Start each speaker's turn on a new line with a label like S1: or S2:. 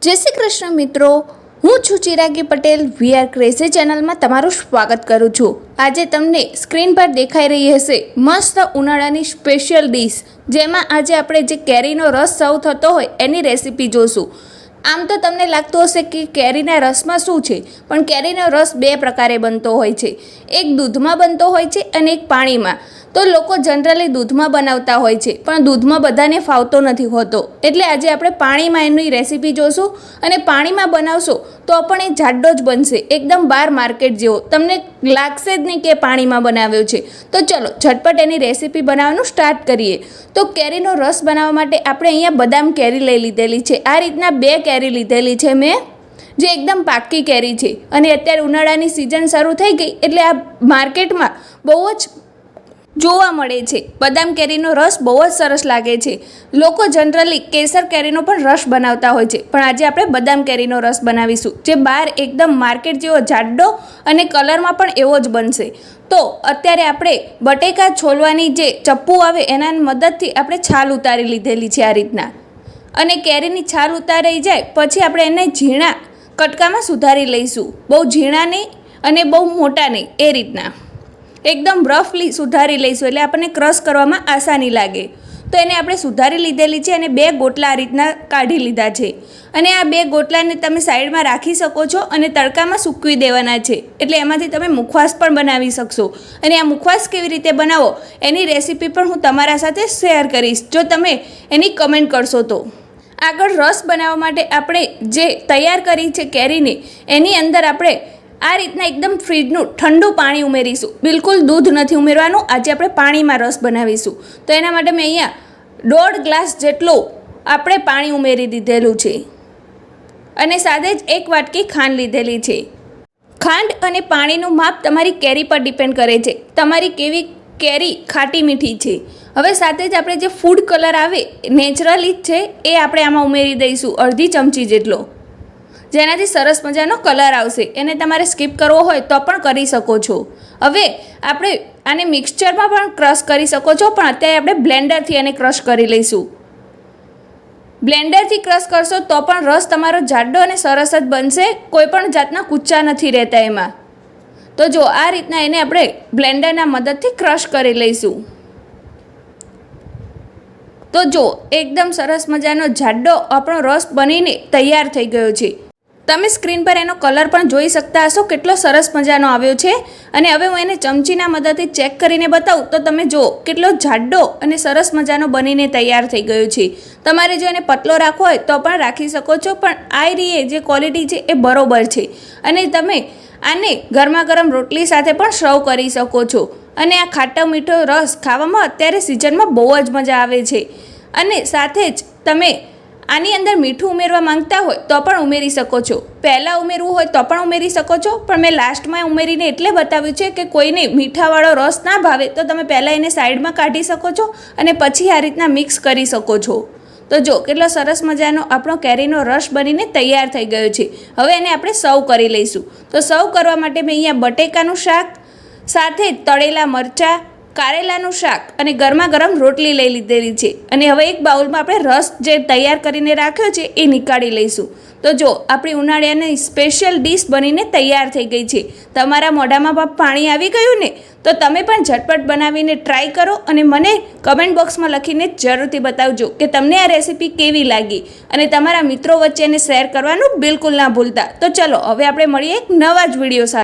S1: जय श्री कृष्ण मित्रों, हूँ छू चिरागी पटेल वीआर क्रेजी चैनल में तमारू स्वागत करूँ छूँ। आज तमने स्क्रीन पर देखाई रही हशे मस्त उनाळानी स्पेशियल डिश, जेमां आज आपणे जे केरीनो रस सर्व थतो होय एनी रेसिपी जोशुं। आम तो तमने लागतुं हशे कि केरीना रसमां शुं छे, पण केरीनो रस बे प्रकारे बनतो होय छे। एक दूधमां बनतो होय छे अने एक पाणीमां। तो लोको जनरली दूधमां बनावता होय छे, पण दूधमां बधाने फावतो नथी होतो, एटले आजे आपणे पाणीमां एनी रेसिपी जोशुं अने पाणीमां बनावशो तो पण ए जाडो ज बनशे, एकदम बार मार्केट जेवो। तमने लागशे ज नहीं कि पाणीमां बनाव्यो छे। तो चलो झटपट एनी रेसिपी बनाववानुं स्टार्ट करीए। तो केरीनो रस बनाववा माटे आपणे अहींया बदाम केरी लई लीधेली छे। आ रीतना 2 केरी लीधेली छे मैं, जे एकदम पाकी केरी छे अने अत्यारे उनाळानी सीजन शरू थई गई एटले आ मार्केटमां बहु ज जोवा मळे छे। बदाम केरीनो रस बहु ज सरस लागे छे। लोको जनरली केसर केरीनो पण रस बनावता होय छे, पण आज आपणे बदाम केरीनो रस बनावीशुं, जे बार एकदम मार्केट जेवो जाडो अने कलरमां पण एवो ज बनशे। तो अत्यारे आपणे बटेका छोलवानी जे चप्पू आवे एना मददथी आपणे छाल उतारी लीधेली छे आ रीतना, अने केरीनी छाल उताराई जाय पछी आपणे एने झीणा कटकामां सुधारी लईशुं। बहु झीणा नहीं अने बहु मोटा नहीं, ए रीतना एकदम रफली सुधारी लईशुं, एटले आपणे क्रश करवामां आसानी लागे। तो एने आपणे सुधारी लीधेली छे अने 2 गोटला आ रीतना काढी लीधा छे, अने आ 2 गोटलाने तमे साइडमां राखी शको छो अने तड़कामां सूकवी देवाना छे, एटले एमांथी तमे मुखवास पण बनावी शकशो। अने आ मुखवास केवी रीते बनावो एनी रेसिपी पण हूँ तमारा साथे शेर करीश, जो तमे एनी कमेंट करशो तो। आगळ रस बनाववा माटे आपणे जे तैयार करी छे केरीने एनी अंदर आपणे आ रीतना एकदम फ्रीजनुं ठंडू पाणी उमेरीशुं। बिल्कुल दूध नथी उमेरवानुं, आज आपणे पाणीमां रस बनावीशुं। तो एना माटे मैं अहींया 1.5 ग्लास जेटलो आपणे पाणी उमेरी दीधेलुं छे अने साथे ज 1 वाटकी खांड लीधेली छे। खांड अने पाणीनुं माप तमारी केरी पर डिपेन्ड करे छे, तमारी केवी केरी खाटी मीठी छे। हवे साथे ज आपणे जे फूड कलर आवे नेचरली ज छे ए आपणे आमां उमेरी दईशुं, अर्धी चमची जेटलो, जेनाथी सरस मजानो कलर आवशे। एने तमारे स्कीप करवो होय तो पण करी शको छो। हवे आपणे आने मिक्सचरमां पण क्रश करी शको छो, पण अत्यारे आपणे ब्लेन्डरथी आने क्रश करी लईशुं। ब्लेन्डरथी क्रश करशो तो पण रस तमारो जाडो अने सरस ज बनशे, कोईपण जातना कूचा नथी रहेता एमां। तो जो आ रीतना एने आपणे ब्लेन्डरना मददथी क्रश करी लईशुं। तो जो एकदम सरस मजानो जाडो आपणो रस बनीने तैयार थई गयो छे। तमे स्क्रीन पर एनो कलर पण जोई शकता हशो, केटलो सरस मजानो आव्यो छे। अने हवे हूँ एने चमचीना मददथी चेक करीने बतावुं तो तमे जो केटलो जाडो अने सरस मजानो बनीने तैयार थई गयो छे। तमारे जो एने पतलो राखवो होय तो पण राखी शको छो, पण आ रीए जे क्वॉलिटी छे ए बरोबर छे। अने तमे आने गरमा गरम रोटली साथे पण सर्व करी शको छो। अने आ खाटो मीठो रस खावामां अत्यारे सीजनमां बहु ज मजा आवे छे। अने साथे ज तमे आनी अंदर मीठું उमेरवा मांगता होय तो पण उमेरी शको छो। पहेला उमेरवुं होय तो पण उमेरी शको छो, पण मैं लास्टमां उमेरीने एटले बताव्युं छे कि कोईने मीठावाळो रस ना भावे तो तमे पहेला एने साइडमां काढी शको छो अने पछी आ रीतना मिक्स करी शको छो। तो जो केटलो सरस मजानो आपणो केरीनो रस बनीने तैयार थई गयो छे। हवे एने आपणे सर्व करी लईशुं। तो सर्व करवा माटे मैं अहींया बटेकानुं शाक साथे तळेला मरचा, कारेलाનું શાક અને ગરમા ગરમ રોટલી લઈ લીધેલી છે। અને હવે એક બાઉલમાં આપણે રસ જે તૈયાર કરીને રાખ્યો છે એ નીકાળી લઈશું। તો જો આપણી ઉનાળાની સ્પેશિયલ ડીશ બનીને તૈયાર થઈ ગઈ છે। તમારા મોઢામાં પાણી આવી ગયું ને, તો તમે પણ ઝટપટ બનાવીને ટ્રાય કરો અને મને કમેન્ટ બોક્સમાં લખીને જરૂરથી બતાવજો કે તમને આ રેસીપી કેવી લાગી, અને તમારા મિત્રો વચ્ચે એને શેર કરવાનું બિલકુલ ના ભૂલતા। તો ચલો હવે આપણે મળીએ એક નવા જ વિડીયો સાથે।